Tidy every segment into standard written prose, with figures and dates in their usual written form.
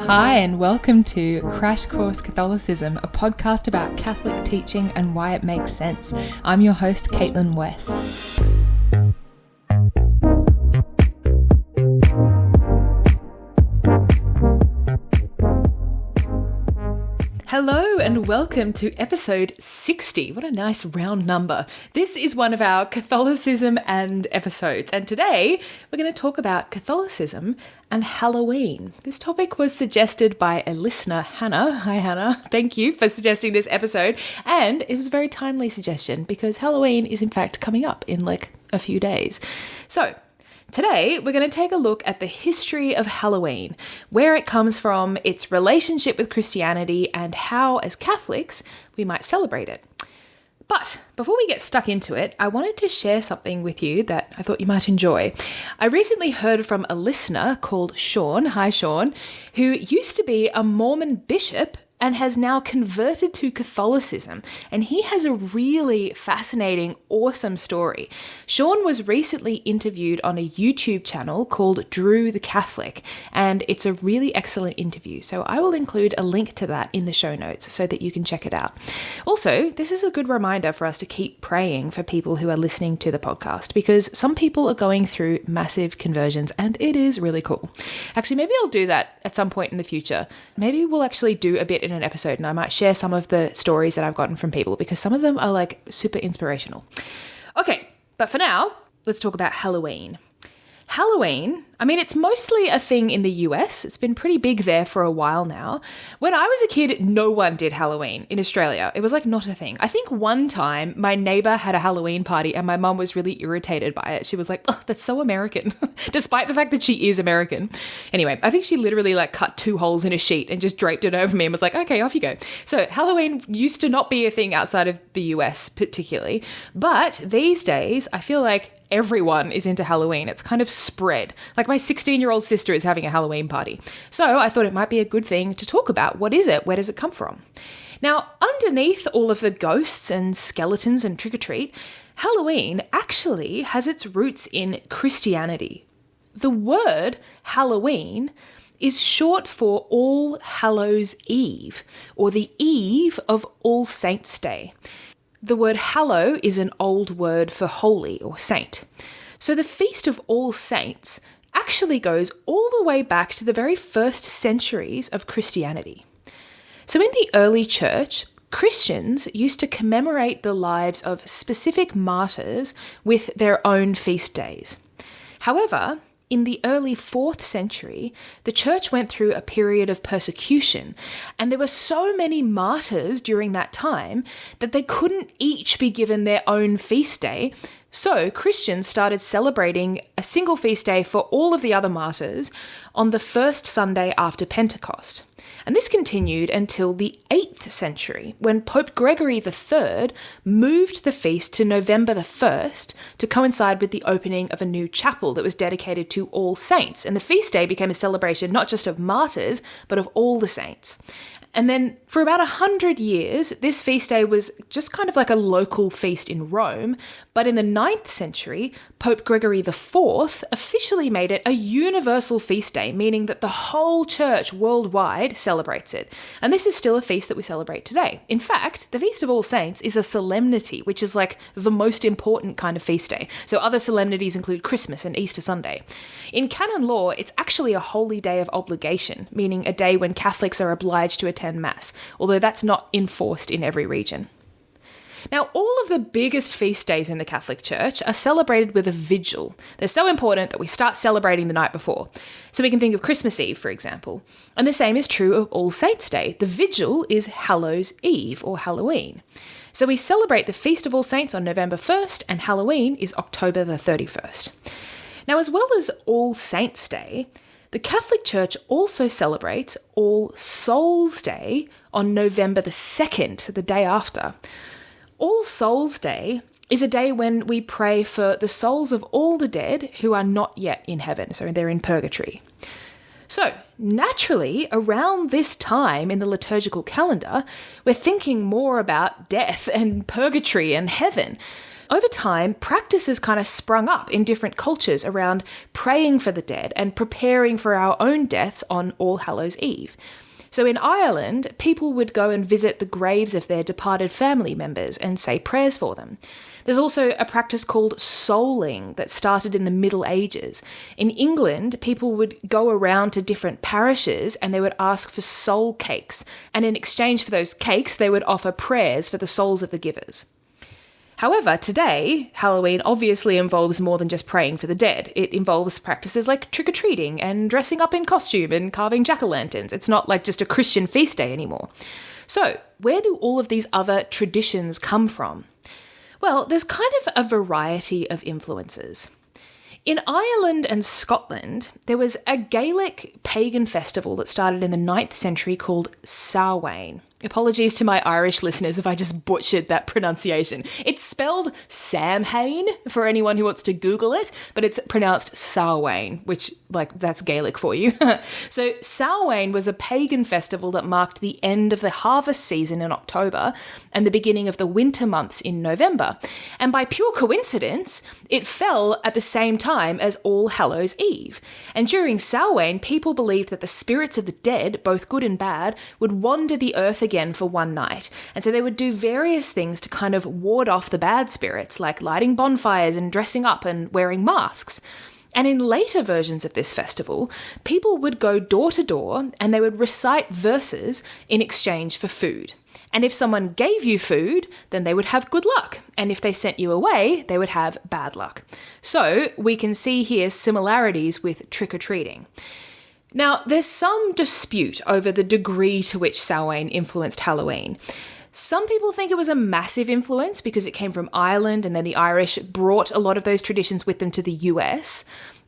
Hi, and welcome to Crash Course Catholicism, a podcast about Catholic teaching and why it makes sense. I'm your host, Caitlin West. Hello and welcome to episode 60. What a nice round number. This is one of our Catholicism and episodes, and today we're going to talk about Catholicism and Halloween. This topic was suggested by a listener, Hannah. Hi, Hannah. Thank you for suggesting this episode, and it was a very timely suggestion because Halloween is in fact coming up in like a few days. So, today, we're going to take a look at the history of Halloween, where it comes from, its relationship with Christianity, and how, as Catholics, we might celebrate it. But before we get stuck into it, I wanted to share something with you that I thought you might enjoy. I recently heard from a listener called Sean, hi Sean, who used to be a Mormon bishop and has now converted to Catholicism. And he has a really fascinating, awesome story. Sean was recently interviewed on a YouTube channel called Drew the Catholic, and it's a really excellent interview. So I will include a link to that in the show notes so that you can check it out. Also, this is a good reminder for us to keep praying for people who are listening to the podcast, because some people are going through massive conversions, and it is really cool. Actually, maybe I'll do that at some point in the future. Maybe we'll actually do a bit in an episode, and I might share some of the stories that I've gotten from people because some of them are like super inspirational. Okay, but for now, let's talk about Halloween. Halloween, I mean, it's mostly a thing in the US. It's been pretty big there for a while now. When I was a kid, no one did Halloween in Australia. It was like not a thing. I think one time my neighbor had a Halloween party and my mum was really irritated by it. She was like, oh, that's so American, despite the fact that she is American. Anyway, I think she literally like cut 2 holes in a sheet and just draped it over me and was like, okay, off you go. So Halloween used to not be a thing outside of the US particularly, but these days I feel like everyone is into Halloween. It's kind of spread. Like my 16-year-old sister is having a Halloween party. So I thought it might be a good thing to talk about. What is it? Where does it come from? Now, underneath all of the ghosts and skeletons and trick-or-treat, Halloween actually has its roots in Christianity. The word Halloween is short for All Hallows Eve, or the eve of All Saints' Day. The word hallow is an old word for holy or saint. So the Feast of All Saints actually goes all the way back to the very first centuries of Christianity. So in the early church, Christians used to commemorate the lives of specific martyrs with their own feast days. However, in the early 4th century, the church went through a period of persecution, and there were so many martyrs during that time that they couldn't each be given their own feast day. So Christians started celebrating a single feast day for all of the other martyrs on the first Sunday after Pentecost. And this continued until the 8th century, when Pope Gregory III moved the feast to November the 1st to coincide with the opening of a new chapel that was dedicated to all saints. And the feast day became a celebration not just of martyrs, but of all the saints. And then for about 100 years, this feast day was just kind of like a local feast in Rome. But in the 9th century, Pope Gregory IV officially made it a universal feast day, meaning that the whole church worldwide celebrates it. And this is still a feast that we celebrate today. In fact, the Feast of All Saints is a solemnity, which is like the most important kind of feast day. So other solemnities include Christmas and Easter Sunday. In canon law, it's actually a holy day of obligation, meaning a day when Catholics are obliged to attend Mass, although that's not enforced in every region. Now, all of the biggest feast days in the Catholic Church are celebrated with a vigil. They're so important that we start celebrating the night before. So we can think of Christmas Eve, for example. And the same is true of All Saints' Day. The vigil is Hallows Eve, or Halloween. So we celebrate the Feast of All Saints on November 1st, and Halloween is October the 31st. Now, as well as All Saints' Day, the Catholic Church also celebrates All Souls' Day on November the 2nd, so the day after. All Souls' Day is a day when we pray for the souls of all the dead who are not yet in heaven, so they're in purgatory. So, naturally, around this time in the liturgical calendar, we're thinking more about death and purgatory and heaven. over time, practices kind of sprung up in different cultures around praying for the dead and preparing for our own deaths on All Hallows Eve. So in Ireland, people would go and visit the graves of their departed family members and say prayers for them. There's also a practice called souling that started in the Middle Ages. In England, people would go around to different parishes and they would ask for soul cakes. And in exchange for those cakes, they would offer prayers for the souls of the givers. However, today, Halloween obviously involves more than just praying for the dead. It involves practices like trick-or-treating and dressing up in costume and carving jack-o'-lanterns. It's not like just a Christian feast day anymore. So, where do all of these other traditions come from? Well, there's kind of a variety of influences. In Ireland and Scotland, there was a Gaelic pagan festival that started in the 9th century called Samhain. Apologies to my Irish listeners if I just butchered that pronunciation. It's spelled Samhain for anyone who wants to Google it, but it's pronounced Samhain, which, that's Gaelic for you. So Samhain was a pagan festival that marked the end of the harvest season in October and the beginning of the winter months in November. And by pure coincidence, it fell at the same time as All Hallows Eve. And during Samhain, people believed that the spirits of the dead, both good and bad, would wander the earth again for one night. And so they would do various things to kind of ward off the bad spirits, like lighting bonfires and dressing up and wearing masks. And in later versions of this festival, people would go door to door and they would recite verses in exchange for food. And if someone gave you food, then they would have good luck. And if they sent you away, they would have bad luck. So we can see here similarities with trick-or-treating. Now, there's some dispute over the degree to which Samhain influenced Halloween. Some people think it was a massive influence because it came from Ireland and then the Irish brought a lot of those traditions with them to the US.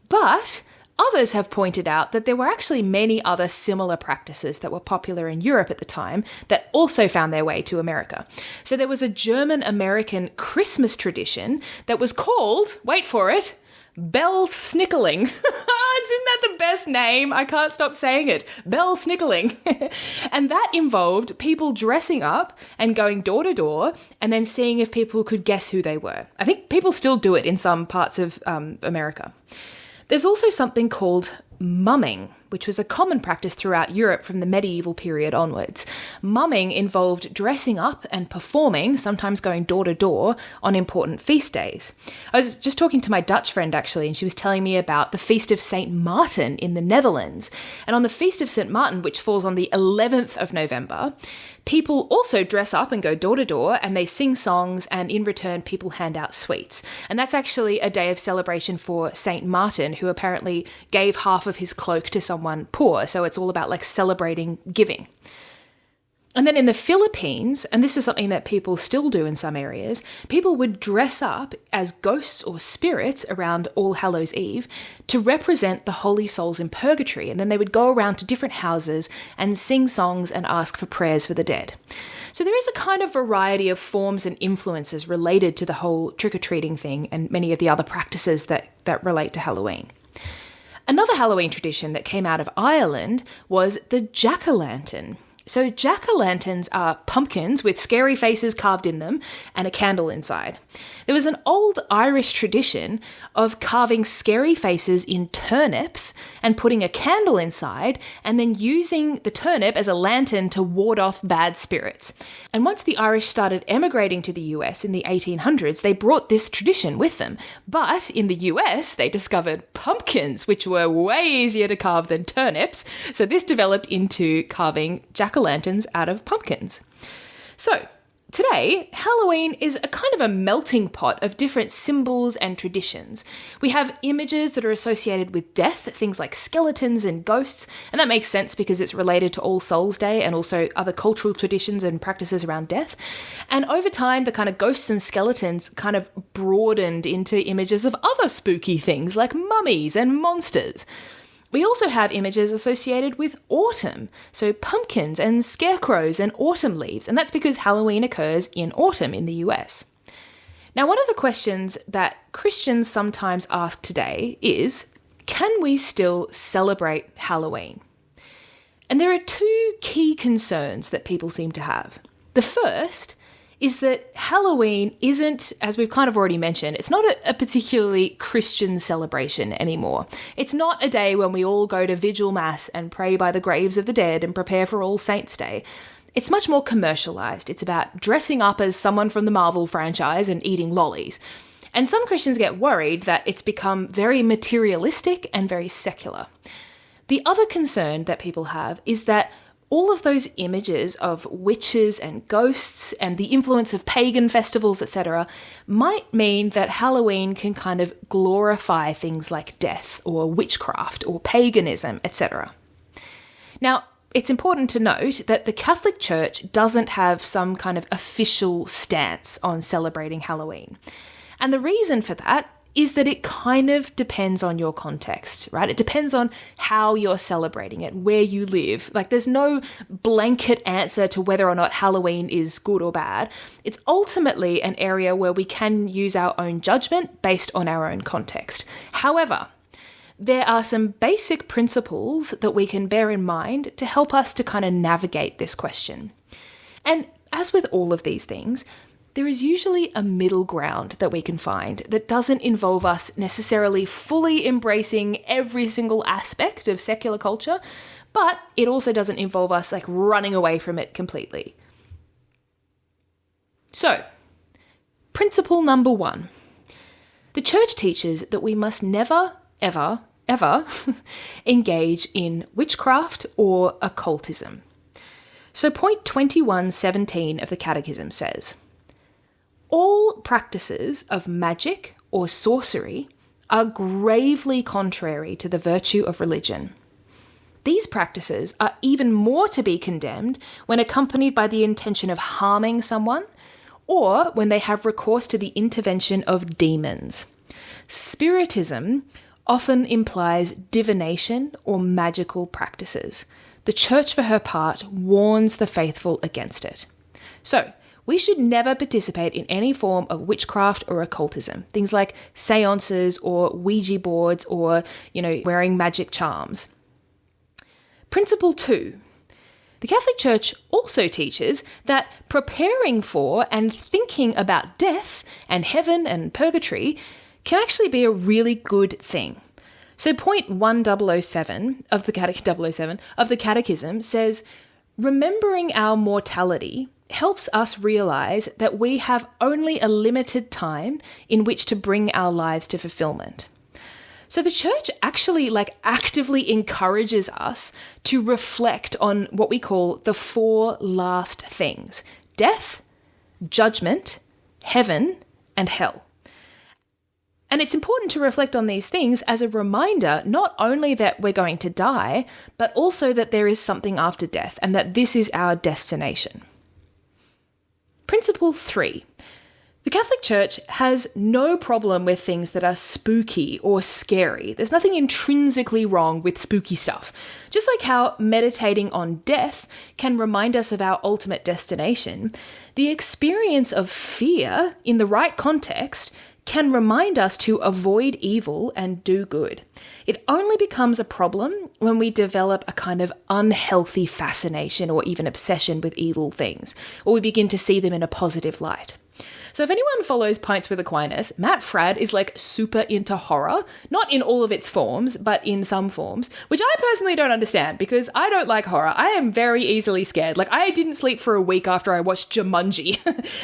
But others have pointed out that there were actually many other similar practices that were popular in Europe at the time that also found their way to America. So there was a German-American Christmas tradition that was called, wait for it, Bell Snickling. Isn't that the best name? I can't stop saying it. Bell Snickling. And that involved people dressing up and going door to door and then seeing if people could guess who they were. I think people still do it in some parts of America. There's also something called mumming, which was a common practice throughout Europe from the medieval period onwards. Mumming involved dressing up and performing, sometimes going door to door, on important feast days. I was just talking to my Dutch friend, actually, and she was telling me about the Feast of St. Martin in the Netherlands. And on the Feast of St. Martin, which falls on the 11th of November, people also dress up and go door to door and they sing songs, and in return people hand out sweets. And that's actually a day of celebration for St. Martin, who apparently gave half of his cloak to someone poor. So it's all about celebrating giving. And then in the Philippines, and this is something that people still do in some areas, people would dress up as ghosts or spirits around All Hallows Eve to represent the holy souls in Purgatory. And then they would go around to different houses and sing songs and ask for prayers for the dead. So there is a kind of variety of forms and influences related to the whole trick-or-treating thing and many of the other practices that relate to Halloween. Another Halloween tradition that came out of Ireland was the jack-o'-lantern. So jack-o'-lanterns are pumpkins with scary faces carved in them and a candle inside. There was an old Irish tradition of carving scary faces in turnips and putting a candle inside and then using the turnip as a lantern to ward off bad spirits. And once the Irish started emigrating to the US in the 1800s, they brought this tradition with them. But in the US, they discovered pumpkins, which were way easier to carve than turnips. So this developed into carving jack-o'-lanterns out of pumpkins. So today, Halloween is a kind of a melting pot of different symbols and traditions. We have images that are associated with death, things like skeletons and ghosts, and that makes sense because it's related to All Souls Day and also other cultural traditions and practices around death. And over time, the kind of ghosts and skeletons kind of broadened into images of other spooky things like mummies and monsters. We also have images associated with autumn, so pumpkins and scarecrows and autumn leaves, and that's because Halloween occurs in autumn in the US. Now, one of the questions that Christians sometimes ask today is, can we still celebrate Halloween? And there are two key concerns that people seem to have. The first is that Halloween isn't, as we've kind of already mentioned, it's not a particularly Christian celebration anymore. It's not a day when we all go to vigil mass and pray by the graves of the dead and prepare for All Saints' Day. It's much more commercialized. It's about dressing up as someone from the Marvel franchise and eating lollies. And some Christians get worried that it's become very materialistic and very secular. The other concern that people have is that all of those images of witches and ghosts and the influence of pagan festivals, etc., might mean that Halloween can kind of glorify things like death or witchcraft or paganism, etc. Now, it's important to note that the Catholic Church doesn't have some kind of official stance on celebrating Halloween. And the reason for that is that it kind of depends on your context, right? It depends on how you're celebrating it, where you live. Like, there's no blanket answer to whether or not Halloween is good or bad. It's ultimately an area where we can use our own judgment based on our own context. However, there are some basic principles that we can bear in mind to help us to kind of navigate this question. And as with all of these things, there is usually a middle ground that we can find that doesn't involve us necessarily fully embracing every single aspect of secular culture, but it also doesn't involve us like running away from it completely. So, principle number 1. The church teaches that we must never, ever, ever engage in witchcraft or occultism. So point 2117 of the Catechism says, all practices of magic or sorcery are gravely contrary to the virtue of religion. These practices are even more to be condemned when accompanied by the intention of harming someone or when they have recourse to the intervention of demons. Spiritism often implies divination or magical practices. The Church, for her part, warns the faithful against it. So, we should never participate in any form of witchcraft or occultism. Things like seances or Ouija boards or, wearing magic charms. Principle 2. The Catholic Church also teaches that preparing for and thinking about death and heaven and purgatory can actually be a really good thing. So point 1007 of the Catechism says, remembering our mortality helps us realize that we have only a limited time in which to bring our lives to fulfillment. So the church actually actively encourages us to reflect on what we call the 4 last things: death, judgment, heaven, and hell. And it's important to reflect on these things as a reminder not only that we're going to die, but also that there is something after death and that this is our destination. Principle 3. The Catholic Church has no problem with things that are spooky or scary. There's nothing intrinsically wrong with spooky stuff. Just like how meditating on death can remind us of our ultimate destination, the experience of fear in the right context can remind us to avoid evil and do good. It only becomes a problem when we develop a kind of unhealthy fascination or even obsession with evil things, or we begin to see them in a positive light. So if anyone follows Pints with Aquinas, Matt Fradd is super into horror, not in all of its forms, but in some forms, which I personally don't understand because I don't like horror. I am very easily scared. I didn't sleep for a week after I watched Jumanji.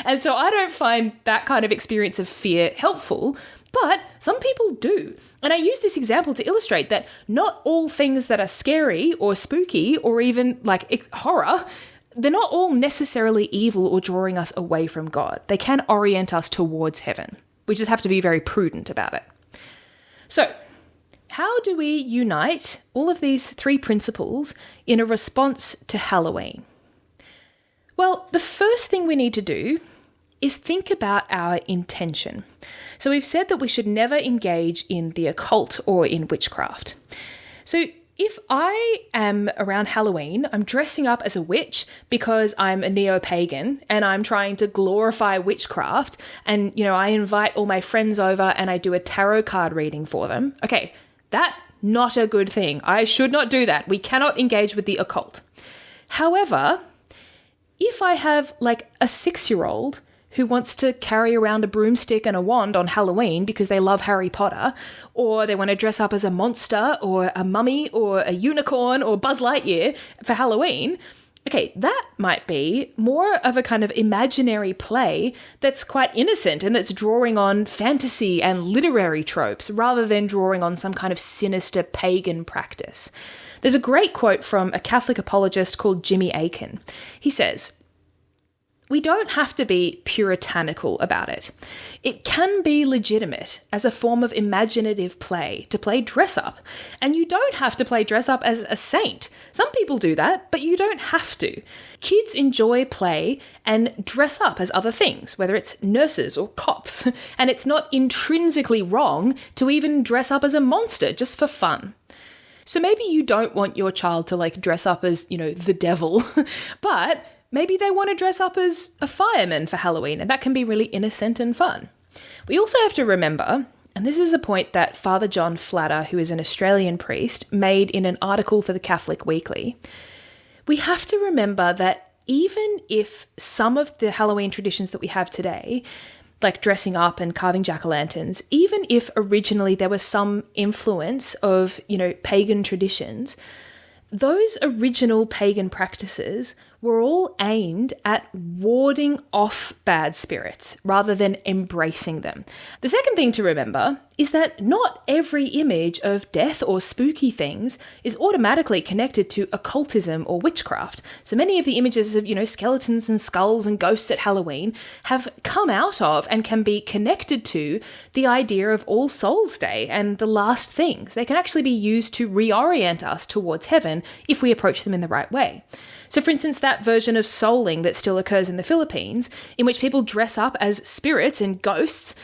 And so I don't find that kind of experience of fear helpful, but some people do. And I use this example to illustrate that not all things that are scary or spooky or even horror, they're not all necessarily evil or drawing us away from God. They can orient us towards heaven. We just have to be very prudent about it. So, how do we unite all of these 3 principles in a response to Halloween? Well, the first thing we need to do is think about our intention. So we've said that we should never engage in the occult or in witchcraft. So if I am around Halloween, I'm dressing up as a witch because I'm a neo-pagan and I'm trying to glorify witchcraft and, I invite all my friends over and I do a tarot card reading for them. Okay, that's not a good thing. I should not do that. We cannot engage with the occult. However, if I have a 6-year-old who wants to carry around a broomstick and a wand on Halloween because they love Harry Potter, or they want to dress up as a monster or a mummy or a unicorn or Buzz Lightyear for Halloween, okay, that might be more of a kind of imaginary play that's quite innocent and that's drawing on fantasy and literary tropes rather than drawing on some kind of sinister pagan practice. There's a great quote from a Catholic apologist called Jimmy Akin. He says, "We don't have to be puritanical about it. It can be legitimate as a form of imaginative play to play dress up. And you don't have to play dress up as a saint. Some people do that, but you don't have to. Kids enjoy play and dress up as other things, whether it's nurses or cops. And it's not intrinsically wrong to even dress up as a monster just for fun." So maybe you don't want your child to dress up as, the devil, but maybe they want to dress up as a fireman for Halloween, and that can be really innocent and fun. We also have to remember, and this is a point that Father John Flader, who is an Australian priest, made in an article for the Catholic Weekly, we have to remember that even if some of the Halloween traditions that we have today, like dressing up and carving jack-o'-lanterns, even if originally there was some influence of, pagan traditions, those original pagan practices were all aimed at warding off bad spirits rather than embracing them. The second thing to remember is that not every image of death or spooky things is automatically connected to occultism or witchcraft. So many of the images of, skeletons and skulls and ghosts at Halloween have come out of and can be connected to the idea of All Souls Day and the last things. They can actually be used to reorient us towards heaven if we approach them in the right way. So for instance, that version of souling that still occurs in the Philippines, in which people dress up as spirits and ghosts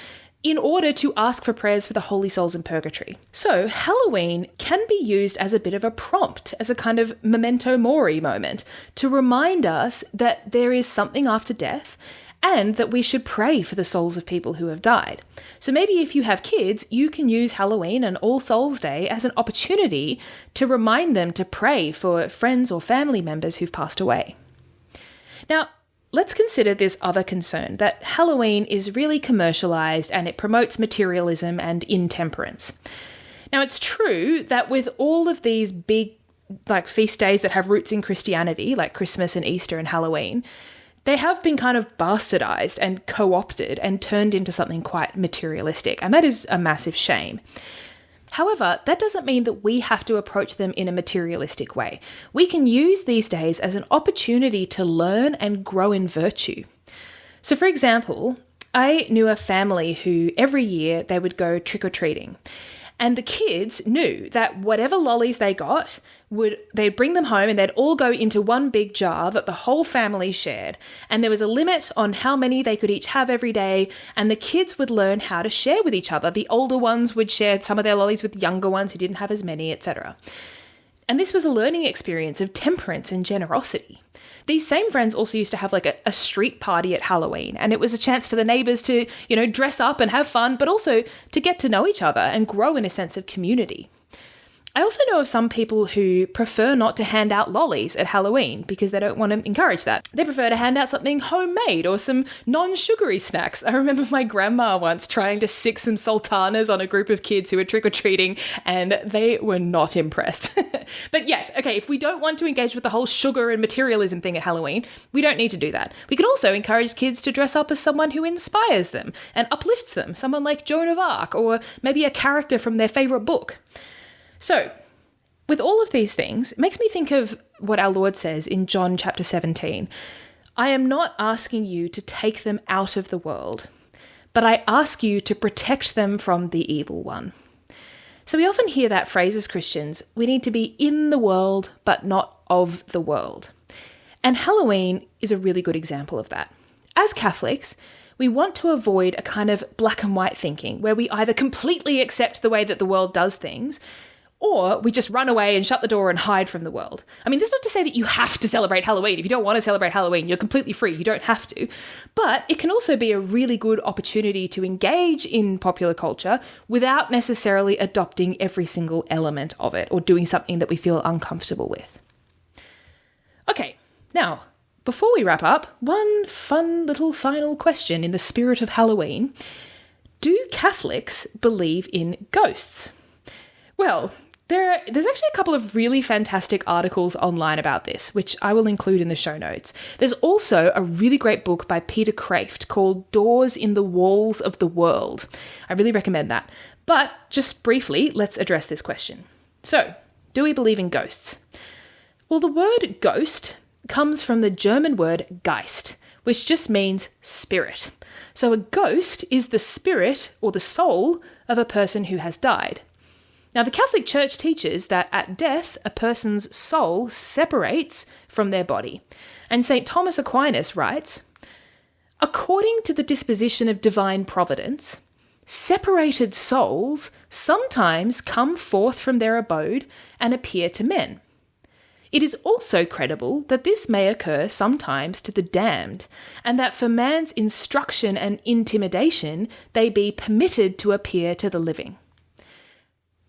in order to ask for prayers for the holy souls in purgatory. So Halloween can be used as a bit of a prompt, as a kind of memento mori moment, to remind us that there is something after death and that we should pray for the souls of people who have died. So maybe if you have kids, you can use Halloween and All Souls Day as an opportunity to remind them to pray for friends or family members who've passed away. Now, let's consider this other concern, that Halloween is really commercialized and it promotes materialism and intemperance. Now, it's true that with all of these big feast days that have roots in Christianity, like Christmas and Easter and Halloween, they have been kind of bastardized and co-opted and turned into something quite materialistic, and that is a massive shame. However, that doesn't mean that we have to approach them in a materialistic way. We can use these days as an opportunity to learn and grow in virtue. So for example, I knew a family who every year they would go trick-or-treating. And the kids knew that whatever lollies they got, they'd bring them home and they'd all go into one big jar that the whole family shared. And there was a limit on how many they could each have every day. And the kids would learn how to share with each other. The older ones would share some of their lollies with younger ones who didn't have as many, etc. And this was a learning experience of temperance and generosity. These same friends also used to have a street party at Halloween, and it was a chance for the neighbours to, dress up and have fun, but also to get to know each other and grow in a sense of community. I also know of some people who prefer not to hand out lollies at Halloween because they don't want to encourage that. They prefer to hand out something homemade or some non-sugary snacks. I remember my grandma once trying to sick some sultanas on a group of kids who were trick-or-treating, and they were not impressed. But yes, okay, if we don't want to engage with the whole sugar and materialism thing at Halloween, we don't need to do that. We can also encourage kids to dress up as someone who inspires them and uplifts them, someone like Joan of Arc, or maybe a character from their favourite book. So, with all of these things, it makes me think of what our Lord says in John chapter 17. I am not asking you to take them out of the world, but I ask you to protect them from the evil one. So we often hear that phrase as Christians, we need to be in the world, but not of the world. And Halloween is a really good example of that. As Catholics, we want to avoid a kind of black and white thinking where we either completely accept the way that the world does things, or we just run away and shut the door and hide from the world. I mean, that's not to say that you have to celebrate Halloween. If you don't want to celebrate Halloween, you're completely free. You don't have to. But it can also be a really good opportunity to engage in popular culture without necessarily adopting every single element of it or doing something that we feel uncomfortable with. Okay, now, Before we wrap up, one fun little final question in the spirit of Halloween. Do Catholics believe in ghosts? Well, there's actually a couple of really fantastic articles online about this, which I will include in the show notes. There's also a really great book by Peter Kraft called Doors in the Walls of the World. I really recommend that. But just briefly, let's address this question. So, do we believe in ghosts? Well, the word ghost comes from the German word Geist, which just means spirit. So a ghost is the spirit or the soul of a person who has died. Now, the Catholic Church teaches that at death, a person's soul separates from their body. And St. Thomas Aquinas writes, "According to the disposition of divine providence, separated souls sometimes come forth from their abode and appear to men. It is also credible that this may occur sometimes to the damned, and that for man's instruction and intimidation they be permitted to appear to the living."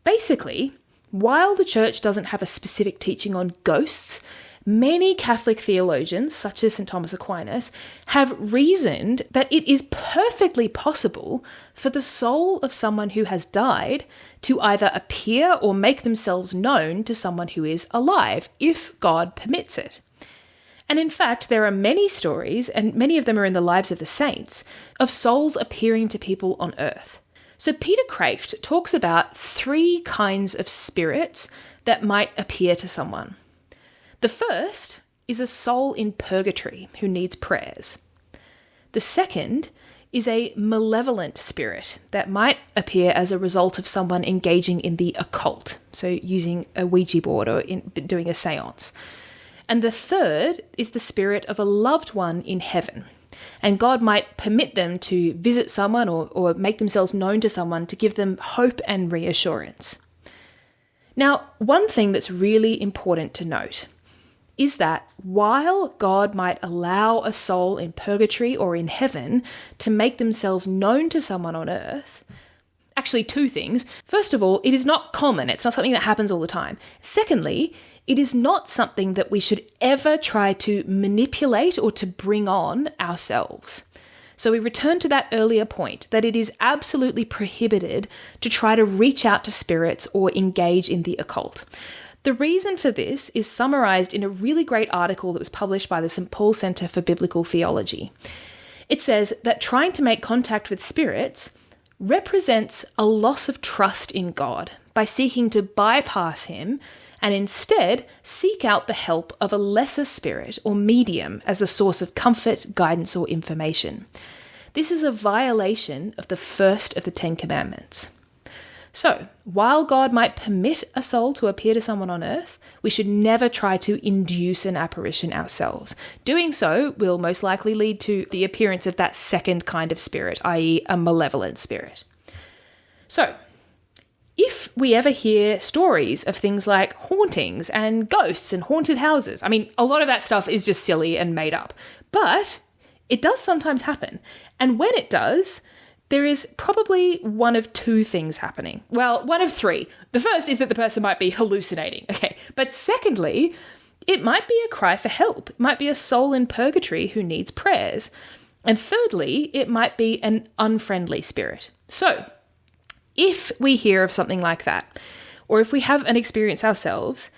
Basically, while the Church doesn't have a specific teaching on ghosts, many Catholic theologians, such as St. Thomas Aquinas, have reasoned that it is perfectly possible for the soul of someone who has died to either appear or make themselves known to someone who is alive, if God permits it. And in fact, there are many stories, and many of them are in the lives of the saints, of souls appearing to people on earth. So Peter Kraft talks about 3 kinds of spirits that might appear to someone. The first is a soul in purgatory who needs prayers. The second is a malevolent spirit that might appear as a result of someone engaging in the occult, so using a Ouija board or doing a seance. And the third is the spirit of a loved one in heaven. And God might permit them to visit someone or make themselves known to someone to give them hope and reassurance. Now, one thing that's really important to note is that while God might allow a soul in purgatory or in heaven to make themselves known to someone on earth, actually 2 things. First of all, it is not common. It's not something that happens all the time. Secondly, it is not something that we should ever try to manipulate or to bring on ourselves. So we return to that earlier point that it is absolutely prohibited to try to reach out to spirits or engage in the occult. The reason for this is summarized in a really great article that was published by the St. Paul Center for Biblical Theology. It says that trying to make contact with spirits represents a loss of trust in God by seeking to bypass him and instead seek out the help of a lesser spirit or medium as a source of comfort, guidance, or information. This is a violation of the first of the 10 Commandments. So, while God might permit a soul to appear to someone on earth, we should never try to induce an apparition ourselves. Doing so will most likely lead to the appearance of that second kind of spirit, i.e. a malevolent spirit. So, if we ever hear stories of things like hauntings and ghosts and haunted houses, I mean, a lot of that stuff is just silly and made up, but it does sometimes happen. And when it does, there is probably one of 2 things happening. Well, one of 3. The first is that the person might be hallucinating. Okay. But secondly, it might be a cry for help. It might be a soul in purgatory who needs prayers. And thirdly, it might be an unfriendly spirit. So, if we hear of something like that, or if we have an experience ourselves,